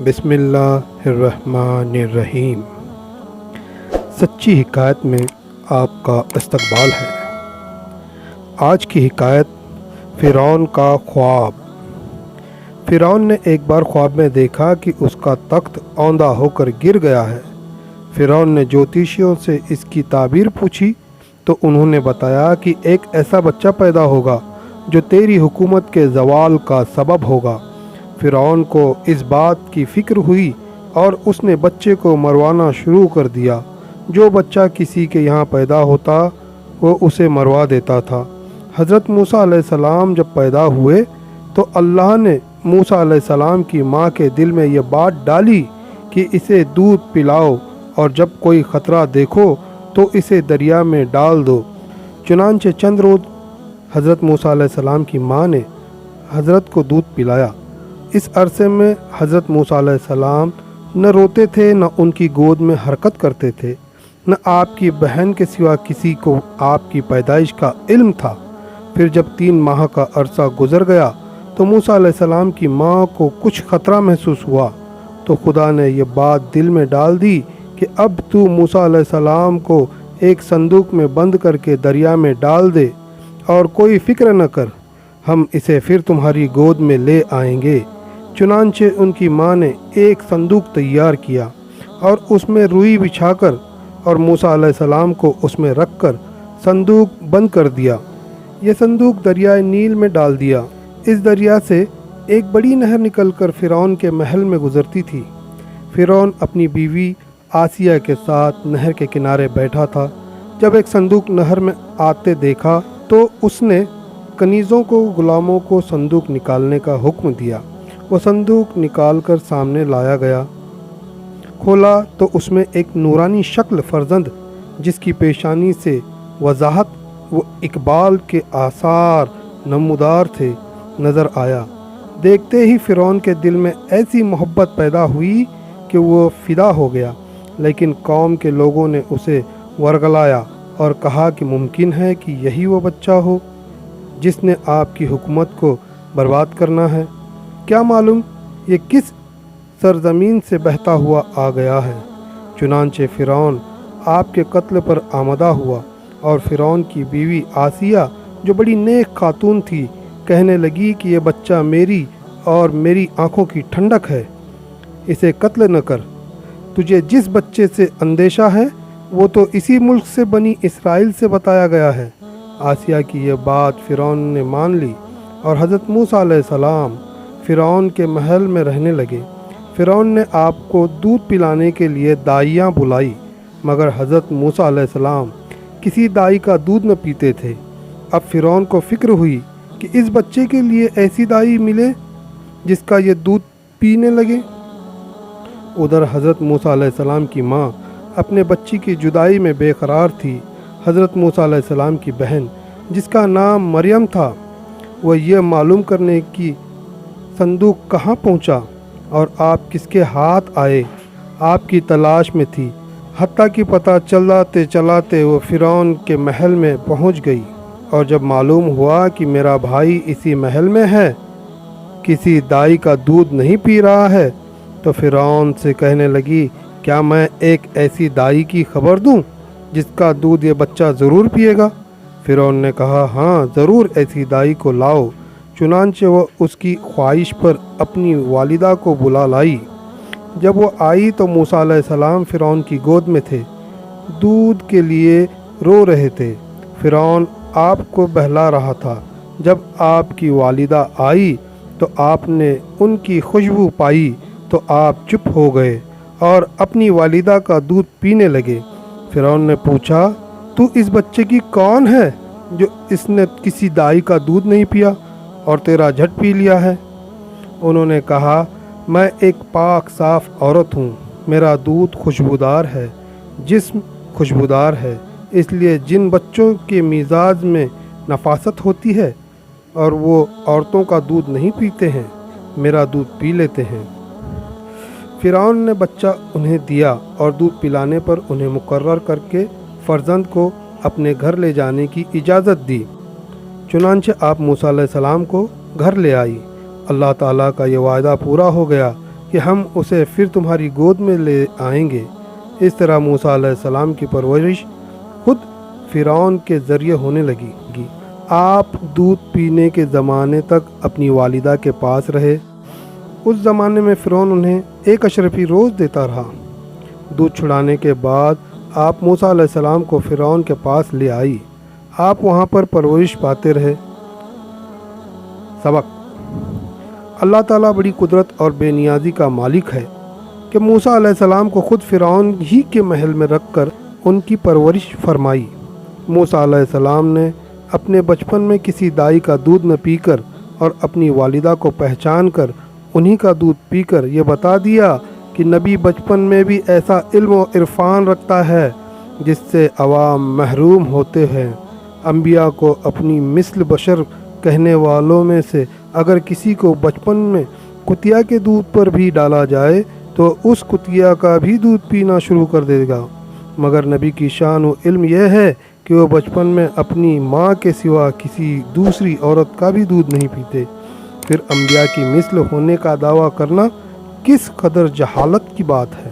بسم اللہ الرحمن الرحیم۔ سچی حکایت میں آپ کا استقبال ہے۔ آج کی حکایت فرعون کا خواب۔ فرعون نے ایک بار خواب میں دیکھا کہ اس کا تخت اوندھا ہو کر گر گیا ہے۔ فرعون نے جوتشیوں سے اس کی تعبیر پوچھی تو انہوں نے بتایا کہ ایک ایسا بچہ پیدا ہوگا جو تیری حکومت کے زوال کا سبب ہوگا۔ فرعون کو اس بات کی فکر ہوئی اور اس نے بچے کو مروانا شروع کر دیا۔ جو بچہ کسی کے یہاں پیدا ہوتا وہ اسے مروا دیتا تھا۔ حضرت موسیٰ علیہ السلام جب پیدا ہوئے تو اللہ نے موسیٰ علیہ السلام کی ماں کے دل میں یہ بات ڈالی کہ اسے دودھ پلاؤ اور جب کوئی خطرہ دیکھو تو اسے دریا میں ڈال دو۔ چنانچہ چند روز حضرت موسیٰ علیہ السلام کی ماں نے حضرت کو دودھ پلایا۔ اس عرصے میں حضرت موسیٰ علیہ السلام نہ روتے تھے نہ ان کی گود میں حرکت کرتے تھے، نہ آپ کی بہن کے سوا کسی کو آپ کی پیدائش کا علم تھا۔ پھر جب 3 ماہ کا عرصہ گزر گیا تو موسیٰ علیہ السلام کی ماں کو کچھ خطرہ محسوس ہوا تو خدا نے یہ بات دل میں ڈال دی کہ اب تو موسیٰ علیہ السلام کو ایک صندوق میں بند کر کے دریا میں ڈال دے اور کوئی فکر نہ کر، ہم اسے پھر تمہاری گود میں لے آئیں گے۔ چنانچہ ان کی ماں نے ایک صندوق تیار کیا اور اس میں روئی بچھا کر اور موسیٰ علیہ السلام کو اس میں رکھ کر صندوق بند کر دیا۔ یہ صندوق دریائے نیل میں ڈال دیا۔ اس دریا سے ایک بڑی نہر نکل کر فرعون کے محل میں گزرتی تھی۔ فرعون اپنی بیوی آسیہ کے ساتھ نہر کے کنارے بیٹھا تھا۔ جب ایک صندوق نہر میں آتے دیکھا تو اس نے کنیزوں کو غلاموں کو صندوق نکالنے کا حکم دیا۔ وہ صندوق نکال کر سامنے لایا گیا۔ کھولا تو اس میں ایک نورانی شکل فرزند جس کی پیشانی سے وضاحت و اقبال کے آثار نمودار تھے نظر آیا۔ دیکھتے ہی فرعون کے دل میں ایسی محبت پیدا ہوئی کہ وہ فدا ہو گیا، لیکن قوم کے لوگوں نے اسے ورغلایا اور کہا کہ ممکن ہے کہ یہی وہ بچہ ہو جس نے آپ کی حکومت کو برباد کرنا ہے۔ کیا معلوم یہ کس سرزمین سے بہتا ہوا آ گیا ہے۔ چنانچہ فرعون آپ کے قتل پر آمادہ ہوا اور فرعون کی بیوی آسیہ جو بڑی نیک خاتون تھی کہنے لگی کہ یہ بچہ میری اور میری آنکھوں کی ٹھنڈک ہے، اسے قتل نہ کر۔ تجھے جس بچے سے اندیشہ ہے وہ تو اسی ملک سے بنی اسرائیل سے بتایا گیا ہے۔ آسیہ کی یہ بات فرعون نے مان لی اور حضرت موسیٰ علیہ السلام فرعون کے محل میں رہنے لگے۔ فرعون نے آپ کو دودھ پلانے کے لیے دائیاں بلائی، مگر حضرت موسیٰ علیہ السلام کسی دائی کا دودھ نہ پیتے تھے۔ اب فرعون کو فکر ہوئی کہ اس بچے کے لیے ایسی دائی ملے جس کا یہ دودھ پینے لگے۔ ادھر حضرت موسیٰ علیہ السلام کی ماں اپنے بچی کی جدائی میں بے قرار تھی۔ حضرت موسیٰ علیہ السلام کی بہن جس کا نام مریم تھا، وہ یہ معلوم کرنے کی صندوق کہاں پہنچا اور آپ کس کے ہاتھ آئے آپ کی تلاش میں تھی، حتیٰ کہ پتہ چلاتے چلاتے وہ فرعون کے محل میں پہنچ گئی۔ اور جب معلوم ہوا کہ میرا بھائی اسی محل میں ہے، کسی دائی کا دودھ نہیں پی رہا ہے، تو فرعون سے کہنے لگی کیا میں ایک ایسی دائی کی خبر دوں جس کا دودھ یہ بچہ ضرور پیے گا؟ فرعون نے کہا ہاں ضرور ایسی دائی کو لاؤ۔ چنانچہ وہ اس کی خواہش پر اپنی والدہ کو بلا لائی۔ جب وہ آئی تو موسیٰ علیہ السلام فرعون کی گود میں تھے، دودھ کے لیے رو رہے تھے۔ فرعون آپ کو بہلا رہا تھا۔ جب آپ کی والدہ آئی تو آپ نے ان کی خوشبو پائی تو آپ چپ ہو گئے اور اپنی والدہ کا دودھ پینے لگے۔ فرعون نے پوچھا تو اس بچے کی کون ہے جو اس نے کسی دائی کا دودھ نہیں پیا اور تیرا جھٹ پی لیا ہے؟ انہوں نے کہا میں ایک پاک صاف عورت ہوں، میرا دودھ خوشبودار ہے، جسم خوشبودار ہے، اس لیے جن بچوں کے مزاج میں نفاست ہوتی ہے اور وہ عورتوں کا دودھ نہیں پیتے ہیں، میرا دودھ پی لیتے ہیں۔ فرعون نے بچہ انہیں دیا اور دودھ پلانے پر انہیں مقرر کر کے فرزند کو اپنے گھر لے جانے کی اجازت دی۔ چنانچہ آپ موسیٰ علیہ السلام کو گھر لے آئی۔ اللہ تعالیٰ کا یہ وعدہ پورا ہو گیا کہ کہ ہم اسے پھر تمہاری گود میں لے آئیں گے۔ اس طرح موسیٰ علیہ السلام کی پرورش خود فرعون کے ذریعے ہونے لگی۔ آپ دودھ پینے کے زمانے تک اپنی والدہ کے پاس رہے۔ اس زمانے میں فرعون انہیں 1 اشرفی روز دیتا رہا۔ دودھ چھڑانے کے بعد آپ موسیٰ علیہ السلام کو فرعون کے پاس لے آئی۔ آپ وہاں پر پرورش پاتے رہے۔ سبق: اللہ تعالیٰ بڑی قدرت اور بے نیازی کا مالک ہے کہ موسیٰ علیہ السلام کو خود فرعون ہی کے محل میں رکھ کر ان کی پرورش فرمائی۔ موسیٰ علیہ السلام نے اپنے بچپن میں کسی دائی کا دودھ نہ پی کر اور اپنی والدہ کو پہچان کر انہی کا دودھ پی کر یہ بتا دیا کہ نبی بچپن میں بھی ایسا علم و عرفان رکھتا ہے جس سے عوام محروم ہوتے ہیں۔ انبیاء کو اپنی مثل بشر کہنے والوں میں سے اگر کسی کو بچپن میں کتیا کے دودھ پر بھی ڈالا جائے تو اس کتیا کا بھی دودھ پینا شروع کر دے گا، مگر نبی کی شان و علم یہ ہے کہ وہ بچپن میں اپنی ماں کے سوا کسی دوسری عورت کا بھی دودھ نہیں پیتے۔ پھر انبیاء کی مثل ہونے کا دعویٰ کرنا کس قدر جہالت کی بات ہے۔